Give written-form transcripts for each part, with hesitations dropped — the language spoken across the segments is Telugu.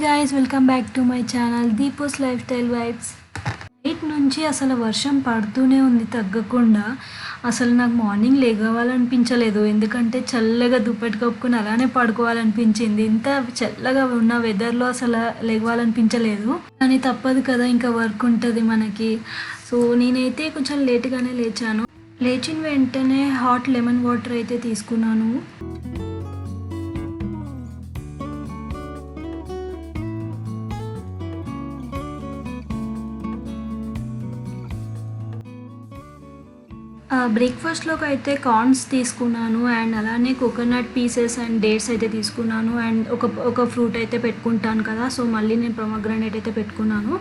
guys, welcome back to my channel Deepu's Lifestyle Vibes. Night నుంచి అసలు వర్షం పడుతూనే ఉంది తగ్గకుండా. అసలు నాకు మార్నింగ్ లేగవాలనిపించలేదు, ఎందుకంటే చల్లగా దుప్పటి కప్పుకొని అలానే పడుకోవాలనిపించింది. ఇంత చల్లగా ఉన్న వెదర్లో అసలు లేగవాలనిపించలేదు, కానీ తప్పదు కదా, ఇంకా వర్క్ ఉంటుంది మనకి. సో నేనైతే కొంచెం లేట్గానే లేచాను. లేచిన వెంటనే హాట్ లెమన్ వాటర్ అయితే తీసుకున్నాను. బ్రేక్ఫాస్ట్లోకి అయితే కార్న్స్ తీసుకున్నాను, అండ్ అలానే కోకోనట్ పీసెస్ అండ్ డేట్స్ అయితే తీసుకున్నాను, అండ్ ఒక ఫ్రూట్ అయితే పెట్టుకుంటాను కదా, సో మళ్ళీ నేను పొమోగ్రానేట్ అయితే పెట్టుకున్నాను.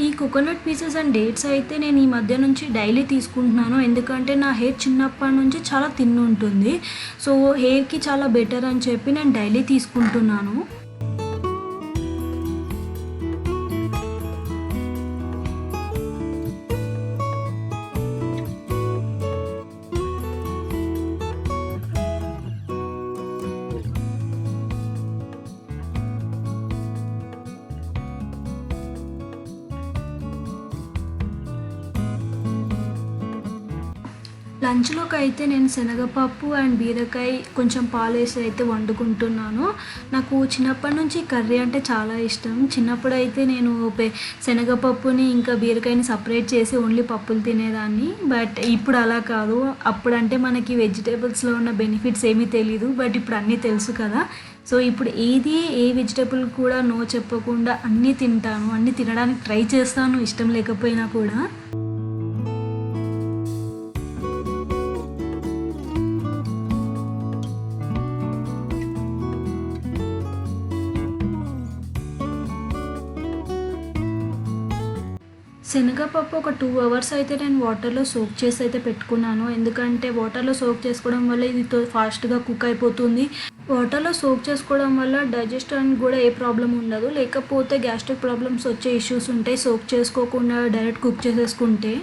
ఈ కోకోనట్ పీసెస్ అండ్ డేట్స్ అయితే నేను ఈ మధ్య నుంచి డైలీ తీసుకుంటున్నాను, ఎందుకంటే నా హెయిర్ చిన్నప్పటి నుంచి చాలా థిన్ ఉంటుంది. సో హెయిర్కి చాలా బెటర్ అని చెప్పి నేను డైలీ తీసుకుంటున్నాను. లంచ్లోకి అయితే నేను శనగపప్పు అండ్ బీరకాయ కొంచెం పాలేసి అయితే వండుకుంటున్నాను. నాకు చిన్నప్పటి నుంచి కర్రీ అంటే చాలా ఇష్టం. చిన్నప్పుడు అయితే నేను శనగపప్పుని ఇంకా బీరకాయని సపరేట్ చేసి ఓన్లీ పప్పులు తినేదాన్ని, బట్ ఇప్పుడు అలా కాదు. అప్పుడంటే మనకి వెజిటేబుల్స్లో ఉన్న బెనిఫిట్స్ ఏమీ తెలీదు, బట్ ఇప్పుడు అన్నీ తెలుసు కదా. సో ఇప్పుడు ఏ వెజిటేబుల్ కూడా నో చెప్పకుండా అన్నీ తింటాను, అన్నీ తినడానికి ట్రై చేస్తాను ఇష్టం లేకపోయినా కూడా. శనగపప్పు ఒక 2 hours అయితే నేను వాటర్లో సోక్ చేసి అయితే పెట్టుకున్నాను, ఎందుకంటే వాటర్లో సోక్ చేసుకోవడం వల్ల ఇది ఫాస్ట్గా కుక్ అయిపోతుంది. వాటర్లో సోక్ చేసుకోవడం వల్ల డైజెస్టానికి కూడా ఏ ప్రాబ్లం ఉండదు, లేకపోతే గ్యాస్ట్రిక్ ప్రాబ్లమ్స్ వచ్చే ఇష్యూస్ ఉంటాయి సోక్ చేసుకోకుండా డైరెక్ట్ కుక్ చేసేసుకుంటే.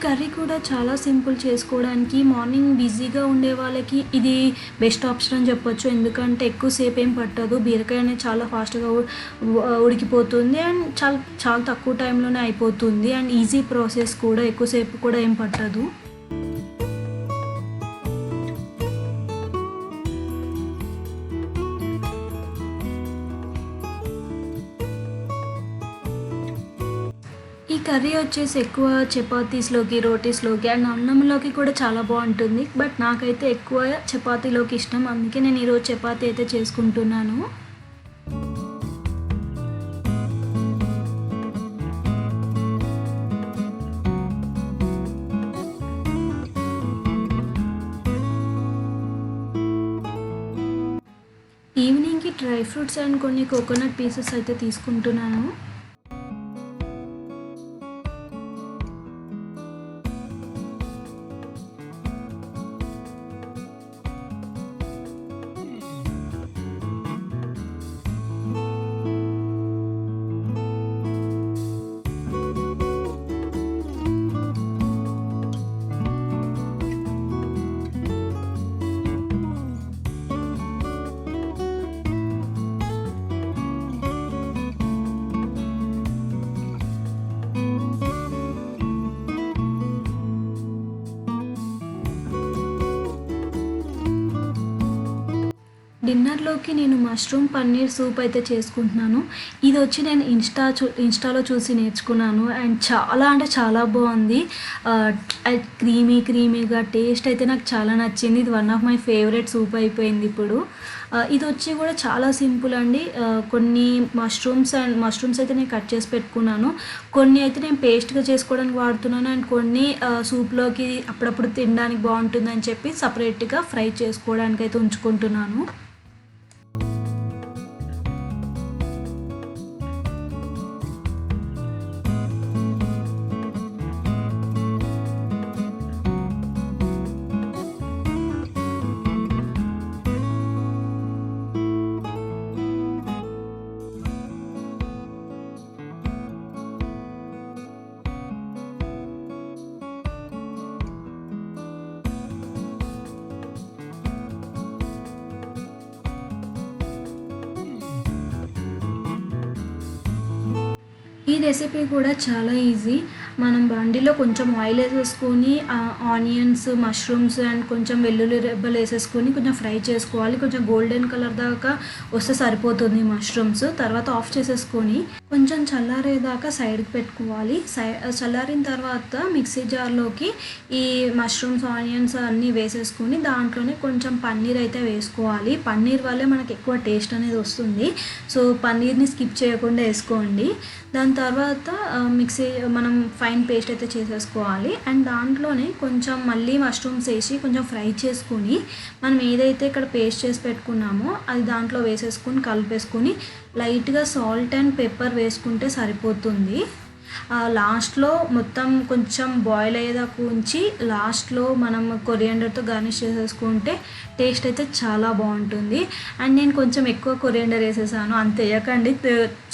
కర్రీ కూడా చాలా సింపుల్ చేసుకోవడానికి. మార్నింగ్ బిజీగా ఉండే వాళ్ళకి ఇది బెస్ట్ ఆప్షన్ అని చెప్పొచ్చు, ఎందుకంటే ఎక్కువసేపు ఏం పట్టదు. బీరకాయ అనేది చాలా ఫాస్ట్గా ఉడికిపోతుంది అండ్ చాలా తక్కువ టైంలోనే అయిపోతుంది, అండ్ ఈజీ ప్రాసెస్ కూడా, ఎక్కువసేపు కూడా ఏం పట్టదు. ఈ కర్రీ వచ్చేసి ఎక్కువ చపాతీస్లోకి, రోటీస్లోకి అండ్ అన్నంలోకి కూడా చాలా బాగుంటుంది, బట్ నాకైతే ఎక్కువ చపాతీలోకి ఇష్టం, అందుకే నేను ఈరోజు చపాతీ అయితే చేసుకుంటున్నాను. ఈవినింగ్కి డ్రై ఫ్రూట్స్ అండ్ కొన్ని కోకోనట్ పీసెస్ అయితే తీసుకుంటున్నాను. డిన్నర్‌లోకి నేను మష్రూమ్ పన్నీర్ సూప్ అయితే చేసుకుంటున్నాను. ఇదొచ్చి నేను ఇన్‌స్టాలో చూసి నేర్చుకున్నాను. అండ్ చాలా అంటే చాలా బావుంది. క్రీమీగా టేస్ట్ అయితే నాకు చాలా నచ్చింది. ఇది one of my favourite soup అయిపోయింది ఇప్పుడు. ఇదొచ్చి కూడా చాలా సింపుల్ అండి. కొన్ని మష్రూమ్స్ అయితే నేను కట్ చేసి పెట్టుకున్నాను. కొన్ని అయితే నేను పేస్ట్‌గా చేసుకోవడానికి వాడుతున్నాను. అండ్ కొన్ని సూప్‌లోకి అప్పుడప్పుడు తినడానికి బావుంటుందని చెప్పి సెపరేట్‌గా ఫ్రై చేసుకోవడానికైతే ఉంచుకుంటున్నాను. ఈ రెసిపీ కూడా చాలా ఈజీ. మనం బండిలో కొంచెం ఆయిల్ వేసేసుకొని ఆనియన్స్, మష్రూమ్స్ అండ్ కొంచెం వెల్లుల్లి రెబ్బలు వేసేసుకొని కొంచెం ఫ్రై చేసుకోవాలి. కొంచెం గోల్డెన్ కలర్ దాకా వస్తే సరిపోతుంది మష్రూమ్స్. తర్వాత ఆఫ్ చేసేసుకొని కొంచెం చల్లారేదాకా సైడ్కి పెట్టుకోవాలి. చల్లారిన తర్వాత మిక్సీ జార్లోకి ఈ మష్రూమ్స్, ఆనియన్స్ అన్నీ వేసేసుకొని దాంట్లోనే కొంచెం పన్నీర్ అయితే వేసుకోవాలి. పన్నీర్ వల్లే మనకి ఎక్కువ టేస్ట్ అనేది వస్తుంది. సో పన్నీర్ని స్కిప్ చేయకుండా వేసుకోండి. దాని తర్వాత మనం ఫైన్ పేస్ట్ అయితే చేసేసుకోవాలి. అండ్ దాంట్లోనే కొంచెం మళ్ళీ మష్రూమ్స్ వేసి కొంచెం ఫ్రై చేసుకొని మనం ఏదైతే ఇక్కడ పేస్ట్ చేసి పెట్టుకున్నామో అది దాంట్లో వేసేసుకొని కలిపేసుకొని లైట్గా సాల్ట్ అండ్ పెప్పర్ వేసుకుంటే సరిపోతుంది. లాస్ట్లో మొత్తం కొంచెం బాయిల్ అయ్యేదాకా ఉంచి లాస్ట్లో మనం కొరియాండర్తో గార్నిష్ చేసేసుకుంటే టేస్ట్ అయితే చాలా బాగుంటుంది. అండ్ నేను కొంచెం ఎక్కువ కొరియాండర్ వేసేసాను. అంత వేయకండి,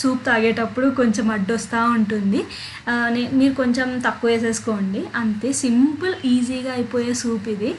సూప్ తాగేటప్పుడు కొంచెం అడ్డొస్తూ ఉంటుంది. మీరు కొంచెం తక్కువ వేసేసుకోండి. అంతే, సింపుల్ ఈజీగా అయిపోయే సూప్ ఇది.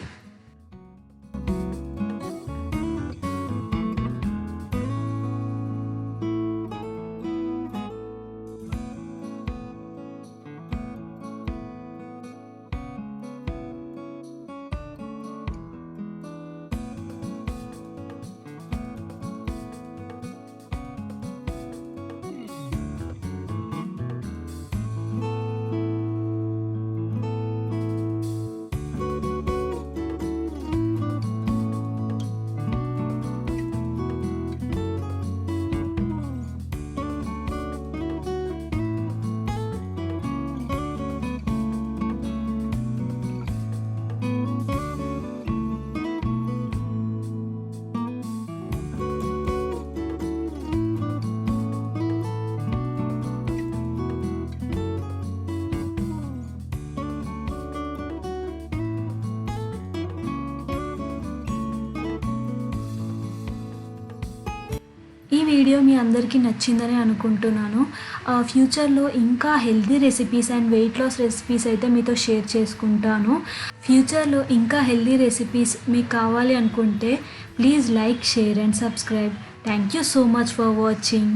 ఈ వీడియో మీ అందరికీ నచ్చిందని అనుకుంటున్నాను. ఫ్యూచర్లో ఇంకా healthy recipes and weight loss recipes అయితే మీతో షేర్ చేసుకుంటాను. ఫ్యూచర్లో ఇంకా హెల్తీ రెసిపీస్ మీకు కావాలి అనుకుంటే please like, share and subscribe. Thank you so much for watching.